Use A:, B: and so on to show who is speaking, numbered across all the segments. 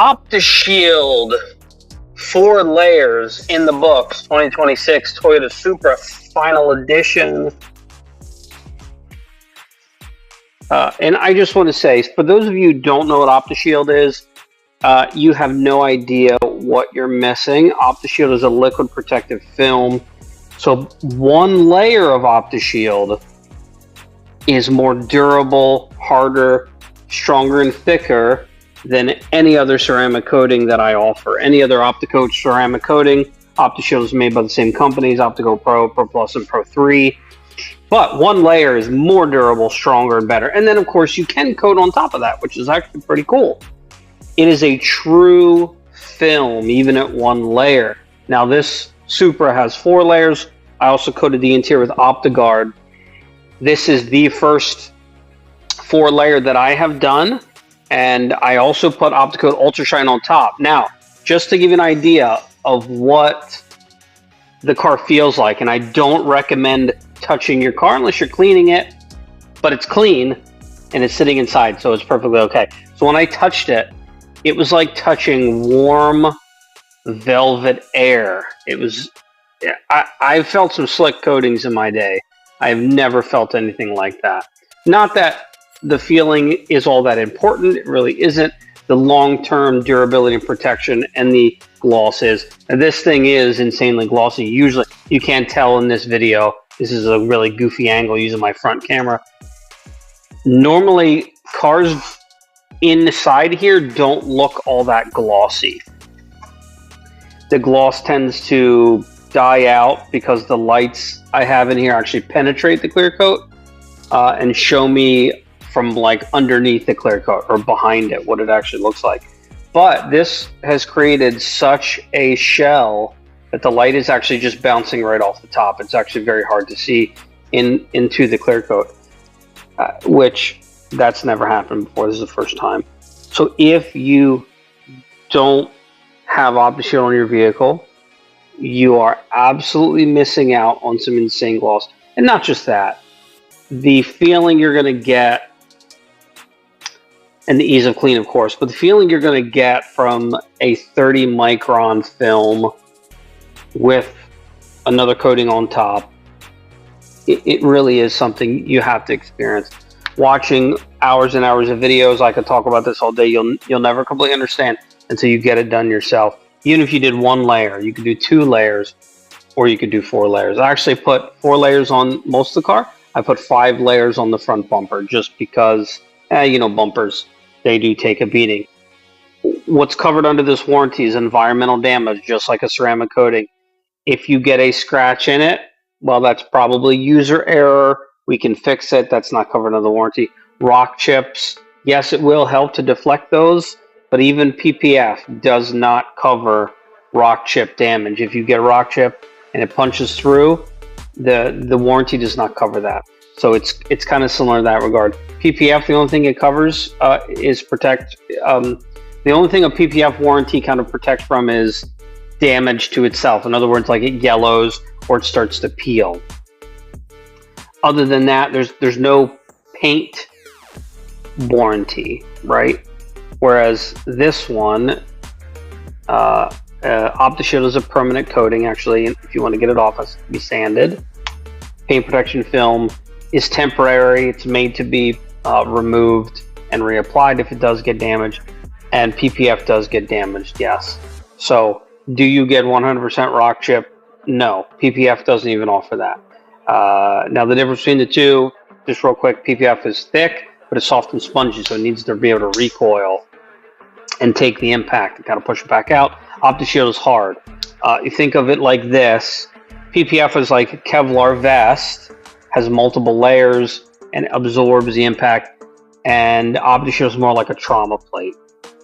A: Opti-Shield 4 layers in the books, 2026 Toyota Supra Final Edition. And I just want to say, for those of you who don't know what Opti-Shield is, you have no idea what you're missing. Opti-Shield is a liquid protective film. So one layer of Opti-Shield is more durable, harder, stronger, and thicker than any other ceramic coating that I offer. Any other Opti-Coat ceramic coating, Opti-Shield is made by the same companies, Opti-Go Pro, Pro Plus, and Pro 3. But one layer is more durable, stronger, and better. And then, of course, you can coat on top of that, which is actually pretty cool. It is a true film, even at one layer. Now, this Supra has 4 layers. I also coated the interior with Opti-Guard. This is the first 4 layer that I have done. And I also put Opti-Coat Ultra Shine on top. Now, just to give you an idea of what the car feels like, and I don't recommend touching your car unless you're cleaning it, but it's clean and it's sitting inside, so it's perfectly okay. So when I touched it, it was like touching warm velvet air. It was, I've felt some slick coatings in my day. I've never felt anything like that. Not that the feeling is all that important. It really isn't. The long-term durability and protection and the gloss is. And this thing is insanely glossy. Usually, you can't tell in this video. This is a really goofy angle using my front camera. Normally, cars inside here don't look all that glossy. The gloss tends to die out because the lights I have in here actually penetrate the clear coat and show me from like underneath the clear coat or behind it what it actually looks like. But this has created such a shell that the light is actually just bouncing right off the top. It's actually very hard to see into the clear coat, which that's never happened before. This is the first time. So if you don't have Opti-Shield on your vehicle, you are absolutely missing out on some insane gloss. And not just that, the feeling you're going to get, and the ease of clean, of course, but the feeling you're going to get from a 30 micron film with another coating on top, it really is something you have to experience. Watching hours and hours of videos, I could talk about this all day. You'll never completely understand until you get it done yourself. Even if you did 1 layer, you could do 2 layers, or you could do 4 layers. I actually put 4 layers on most of the car. I put 5 layers on the front bumper just because, you know, bumpers, they do take a beating. What's covered under this warranty is environmental damage, just like a ceramic coating. If you get a scratch in it, well, that's probably user error. We can fix it. That's not covered under the warranty. Rock chips, yes, it will help to deflect those, but even PPF does not cover rock chip damage. If you get a rock chip and it punches through, the warranty does not cover that. So it's kind of similar in that regard. PPF, the only thing it covers is protect. The only thing a PPF warranty kind of protects from is damage to itself. In other words, like it yellows or it starts to peel. Other than that, there's no paint warranty, right? Whereas this one, Opti-Shield is a permanent coating. Actually, if you want to get it off, it has to be sanded. Paint protection film is temporary. It's made to be removed and reapplied if it does get damaged, and PPF does get damaged, yes. So do you get 100% rock chip? No, PPF doesn't even offer that. Now the difference between the two, just real quick, PPF is thick, but it's soft and spongy, so it needs to be able to recoil and take the impact and kind of push it back out. Opti-Shield is hard. You think of it like this. PPF is like a Kevlar vest, has multiple layers and absorbs the impact, and Opti-Shield is more like a trauma plate.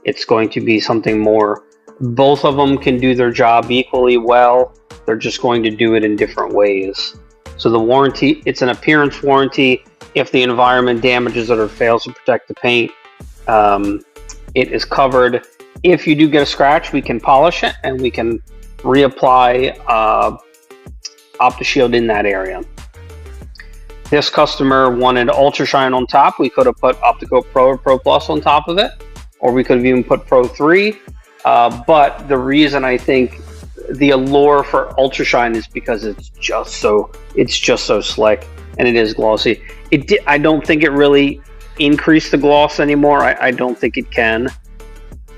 A: It's going to be something more. Both of them can do their job equally well. They're just going to do it in different ways. So the warranty, it's an appearance warranty. If the environment damages it or fails to protect the paint, it is covered. If you do get a scratch, we can polish it and we can reapply Opti-Shield in that area. This customer wanted Ultra Shine on top. We could have put Opti-Go Pro or Pro Plus on top of it, or we could have even put Pro 3. But the reason I think the allure for Ultra Shine is because it's just so slick, and it is glossy. I don't think it really increased the gloss anymore. I don't think it can.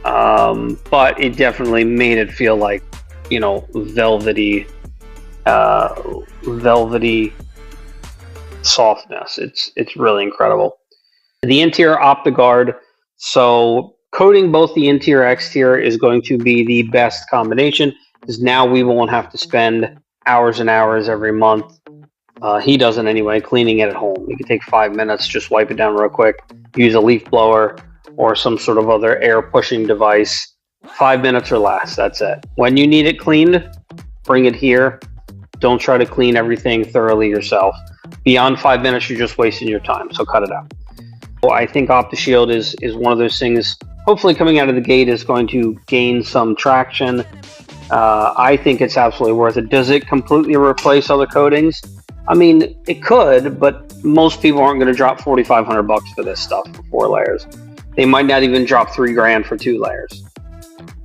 A: But it definitely made it feel like, you know, velvety softness. It's really incredible. The interior Opti-Guard. So coating both the interior and exterior is going to be the best combination, because now we won't have to spend hours and hours every month. He doesn't anyway, cleaning it at home. You can take 5 minutes, just wipe it down real quick, use a leaf blower or some sort of other air pushing device. 5 minutes or less, that's it. When you need it cleaned, bring it here. Don't try to clean everything thoroughly yourself. Beyond 5 minutes, you're just wasting your time, so cut it out. Well, I think Opti-Shield is one of those things, hopefully coming out of the gate, is going to gain some traction. I think it's absolutely worth it. Does it completely replace other coatings? I mean, it could, but most people aren't going to drop $4,500 for this stuff for 4 layers. They might not even drop $3 grand for 2 layers.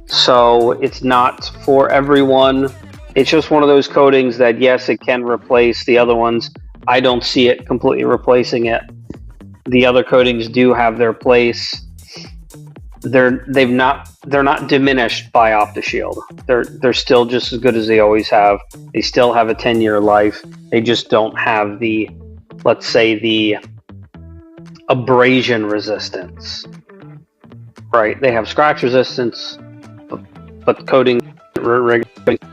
A: So it's not for everyone. It's just one of those coatings that, yes, it can replace the other ones. I don't see it completely replacing it. The other coatings do have their place. They're not diminished by Opti-Shield. They're still just as good as they always have. They still have a 10-year life. They just don't have the, let's say, the abrasion resistance. Right? They have scratch resistance, but the coating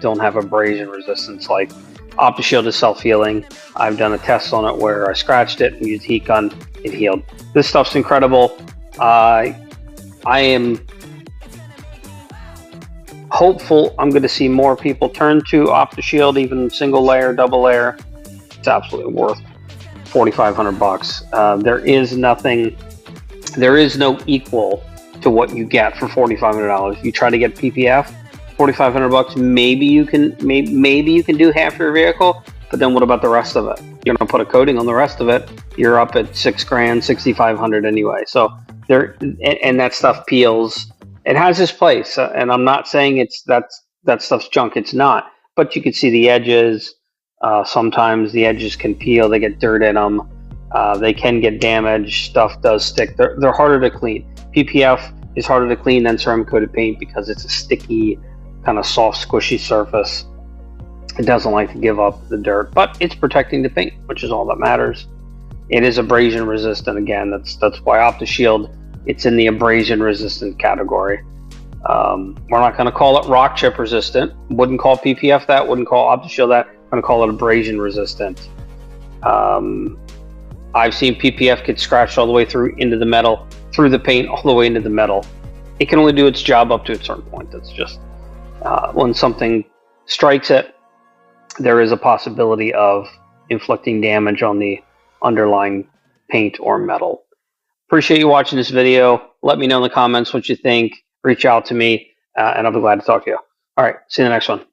A: don't have abrasion resistance. Like Opti-Shield is self-healing. I've done a test on it where I scratched it and used heat gun. It healed. This stuff's incredible. I am hopeful I'm going to see more people turn to Opti-Shield, even single layer, double layer. It's absolutely worth $4,500. There is no equal to what you get for $4,500. You try to get PPF, $4,500. Maybe you can do half your vehicle, but then what about the rest of it? You're gonna put a coating on the rest of it. You're up at $6 grand, $6,500 anyway. So there, and that stuff peels. It has its place, and I'm not saying that stuff's junk. It's not. But you can see the edges. Sometimes the edges can peel. They get dirt in them. They can get damaged. Stuff does stick. They're harder to clean. PPF is harder to clean than ceramic coated paint because it's a sticky, kind of soft, squishy surface. It doesn't like to give up the dirt, but it's protecting the paint, which is all that matters. It is abrasion resistant. Again, that's why Opti-Shield, it's in the abrasion resistant category. We're not going to call it rock chip resistant. Wouldn't call PPF that. Wouldn't call Opti-Shield that. I'm going to call it abrasion resistant. I've seen PPF get scratched all the way through into the metal, through the paint, all the way into the metal. It can only do its job up to a certain point. That's just when something strikes it, there is a possibility of inflicting damage on the underlying paint or metal. Appreciate you watching this video. Let me know in the comments what you think. Reach out to me, and I'll be glad to talk to you. All right, see you in the next one.